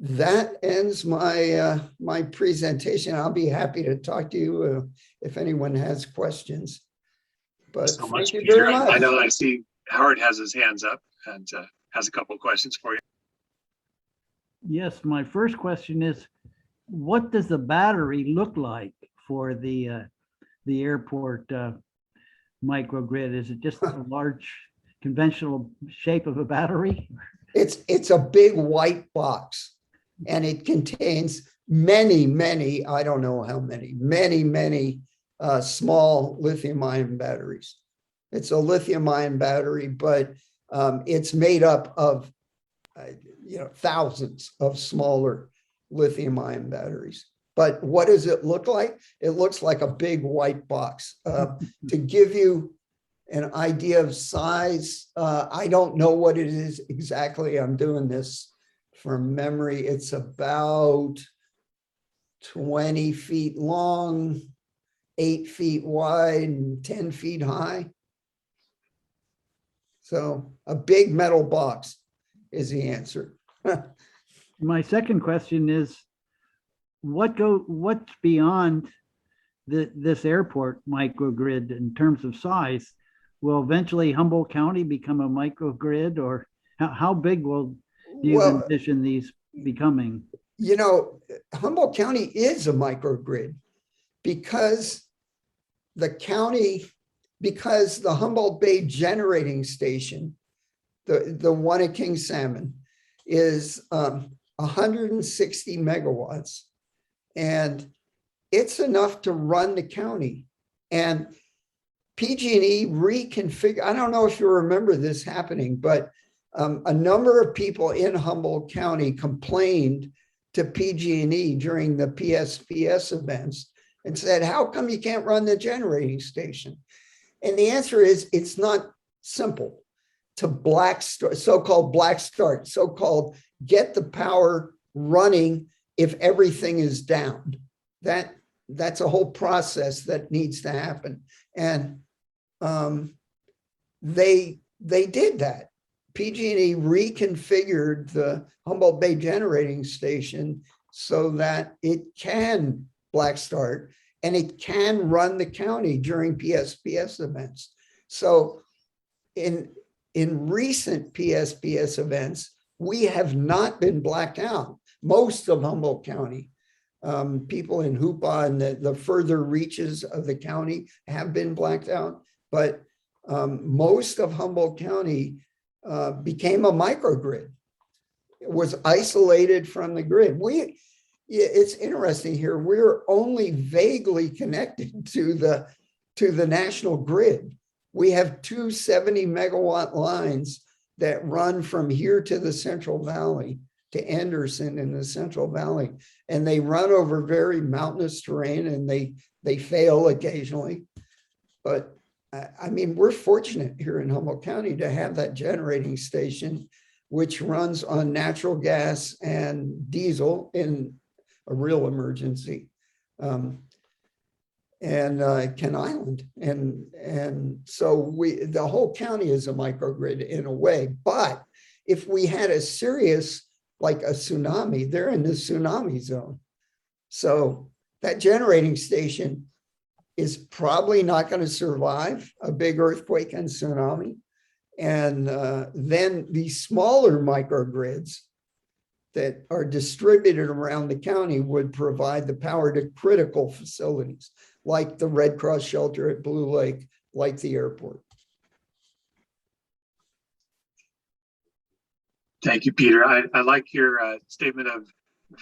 that ends my my presentation. I'll be happy to talk to you if anyone has questions. But So much, thank you Peter. very much. I know I see Howard has his hands up and has a couple of questions for you. Yes, my first question is, what does the battery look like for the airport microgrid? Is it just a large conventional shape of a battery? It's a big white box, and it contains many, I don't know how many small lithium-ion batteries. It's a lithium-ion battery, but it's made up of thousands of smaller lithium-ion batteries. But what does it look like? It looks like a big white box. To give you an idea of size, I don't know what it is exactly. I'm doing this from memory. It's about 20 feet long, 8 feet wide, and 10 feet high. So a big metal box is the answer. My second question is, what's beyond this airport microgrid in terms of size? Will eventually Humboldt County become a microgrid, or how big will you envision these becoming? You know, Humboldt County is a microgrid because the Humboldt Bay generating station, the one at King Salmon, is 160 megawatts, and it's enough to run the county. And PG&E reconfigure. I don't know if you remember this happening, but a number of people in Humboldt County complained to PG&E during the PSPS events and said, how come you can't run the generating station? And the answer is, it's not simple to so-called black start, so-called get the power running if everything is down. That's a whole process that needs to happen. And they did that. PG&E reconfigured the Humboldt Bay generating station so that it can black start and it can run the county during PSPS events. So in recent PSPS events, we have not been blacked out. most of Humboldt County. People in Hoopa and the further reaches of the county have been blacked out, but most of Humboldt County became a microgrid. It was isolated from the grid. It's interesting here. We're only vaguely connected to the national grid. We have two 70 megawatt lines that run from here to the Central Valley, to Anderson in the Central Valley, and they run over very mountainous terrain, and they fail occasionally. But I mean, we're fortunate here in Humboldt County to have that generating station, which runs on natural gas and diesel in a real emergency. And Ken Island. And so the whole county is a microgrid in a way. But if we had a serious, like a tsunami, they're in the tsunami zone. So that generating station is probably not going to survive a big earthquake and tsunami. And then these smaller microgrids that are distributed around the county would provide the power to critical facilities like the Red Cross shelter at Blue Lake, like the airport. Thank you, Peter. I like your statement of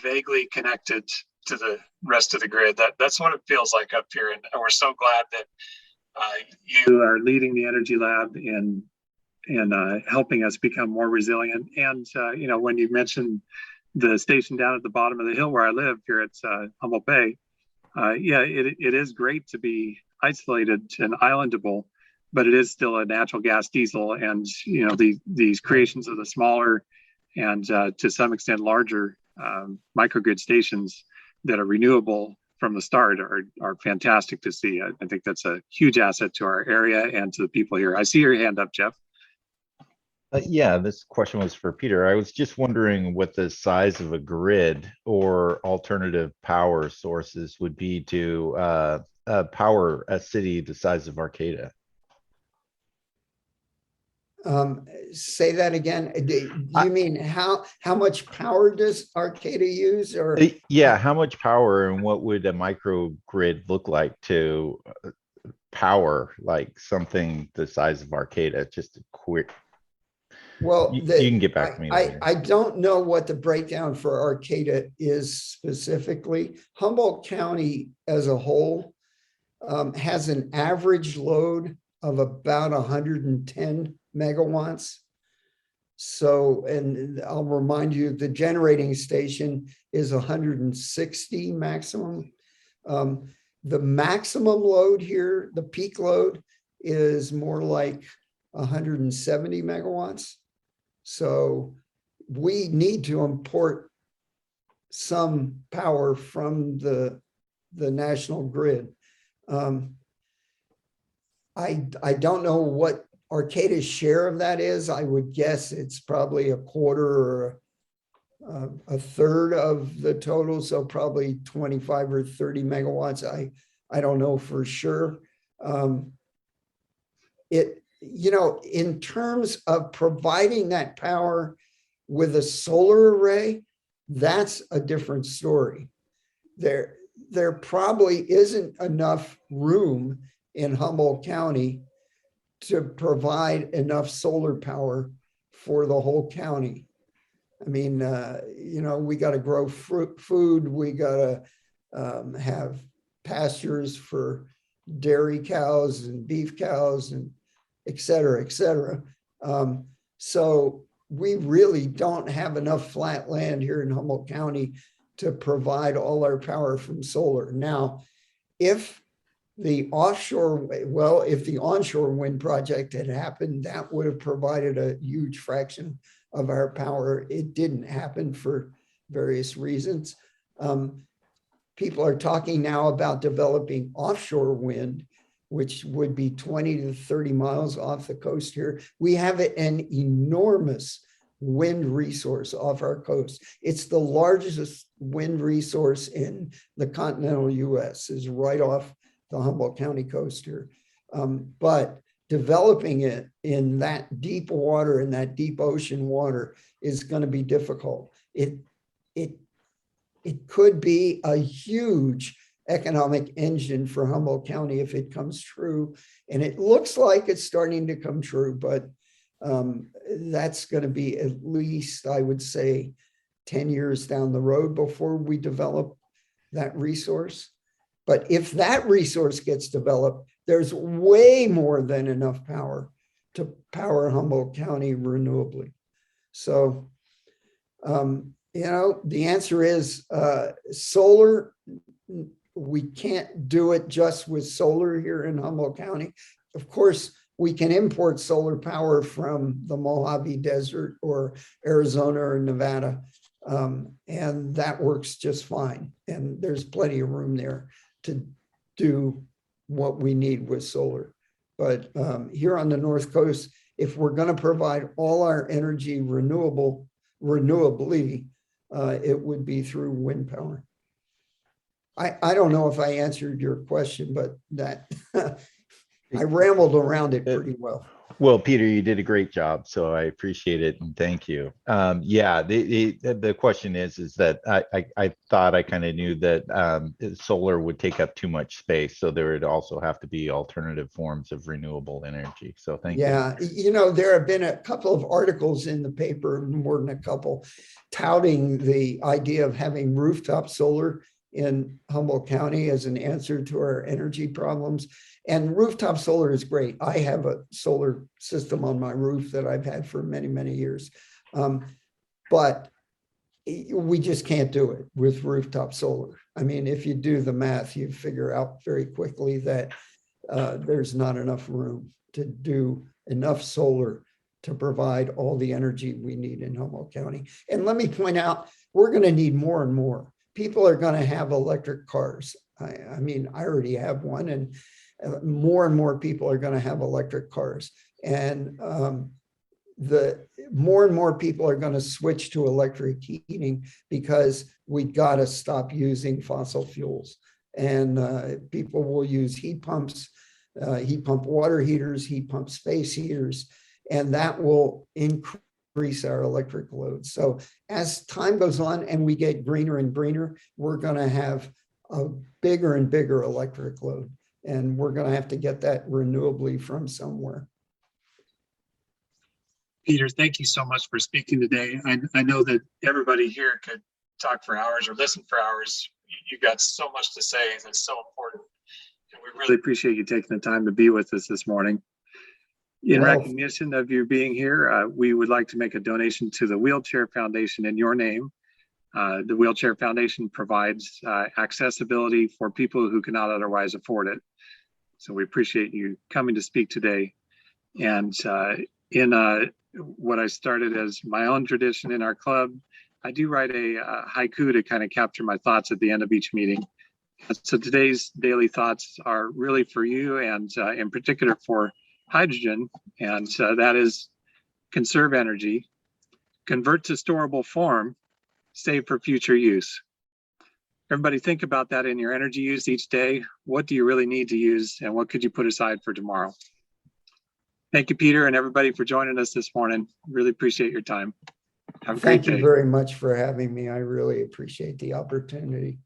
vaguely connected to the rest of the grid. That's what it feels like up here. And we're so glad that you are leading the Energy Lab in helping us become more resilient. And, you know, when you mentioned the station down at the bottom of the hill where I live here at Humboldt Bay, yeah, it is great to be isolated and islandable, but it is still a natural gas diesel. And, you know, these creations of the smaller and to some extent larger microgrid stations that are renewable from the start are fantastic to see. I think that's a huge asset to our area and to the people here. I see your hand up, Jeff. Yeah, this question was for Peter. I was just wondering what the size of a grid or alternative power sources would be to power a city the size of Arcata. Say that again. Do you mean how much power does Arcata use, or? Yeah, how much power, and what would a microgrid look like to power like something the size of Arcata? Just a quick. Well, you can get back to me later. I don't know what the breakdown for Arcata is specifically. Humboldt County as a whole has an average load of about 110 megawatts. So, and I'll remind you, the generating station is 160 maximum. The maximum load here, the peak load, is more like 170 megawatts. So we need to import some power from the national grid. I don't know what Arcata's share of that is. I would guess it's probably a quarter or a third of the total, so probably 25 or 30 megawatts. I don't know for sure. You know, in terms of providing that power with a solar array, that's a different story. There probably isn't enough room in Humboldt County to provide enough solar power for the whole county. I mean, you know, we got to grow food, we got to have pastures for dairy cows and beef cows and et cetera, et cetera. So we really don't have enough flat land here in Humboldt County to provide all our power from solar. Now, if the onshore wind project had happened, that would have provided a huge fraction of our power. It didn't happen for various reasons. People are talking now about developing offshore wind, which would be 20 to 30 miles off the coast here. We have an enormous wind resource off our coast. It's the largest wind resource in the continental US, is right off the Humboldt County coast here. But developing it in that deep water, in that deep ocean water, is going to be difficult. It it could be a huge economic engine for Humboldt County if it comes true. And it looks like it's starting to come true, but that's going to be at least, I would say, 10 years down the road before we develop that resource. But if that resource gets developed, there's way more than enough power to power Humboldt County renewably. So, the answer is solar. We can't do it just with solar here in Humboldt County. Of course, we can import solar power from the Mojave Desert or Arizona or Nevada, and that works just fine. And there's plenty of room there to do what we need with solar. But here on the North Coast, if we're going to provide all our energy renewably, it would be through wind power. I don't know if I answered your question, but that I rambled around it pretty well. Well, Peter, you did a great job, so I appreciate it and thank you. Yeah, the question is that I thought I kind of knew that solar would take up too much space, so there would also have to be alternative forms of renewable energy. So thank you. Yeah, there have been a couple of articles in the paper, more than a couple, touting the idea of having rooftop solar in Humboldt County as an answer to our energy problems. And rooftop solar is great. I have a solar system on my roof that I've had for many, many years. But we just can't do it with rooftop solar. I mean, if you do the math, you figure out very quickly that there's not enough room to do enough solar to provide all the energy we need in Humboldt County. And let me point out, we're going to need more and more. People are going to have electric cars. I mean, I already have one, and more and more people are going to have electric cars. And the more and more people are going to switch to electric heating because we got to stop using fossil fuels. And people will use heat pumps, heat pump water heaters, heat pump space heaters, and that will increase our electric load. So as time goes on and we get greener and greener, we're going to have a bigger and bigger electric load, and we're going to have to get that renewably from somewhere. Peter, thank you so much for speaking today. I know that everybody here could talk for hours or listen for hours. You've got so much to say that's so important. And we really appreciate you taking the time to be with us this morning. In recognition of you being here, we would like to make a donation to the Wheelchair Foundation in your name. The Wheelchair Foundation provides accessibility for people who cannot otherwise afford it. So we appreciate you coming to speak today. And in what I started as my own tradition in our club, I do write a haiku to kind of capture my thoughts at the end of each meeting. So today's daily thoughts are really for you, and in particular for hydrogen, and that is: conserve energy, convert to storable form, save for future use. Everybody think about that in your energy use each day. What do you really need to use, and what could you put aside for tomorrow? Thank you, Peter, and everybody for joining us this morning. Really appreciate your time. Have a great day. Thank you very much for having me. I really appreciate the opportunity.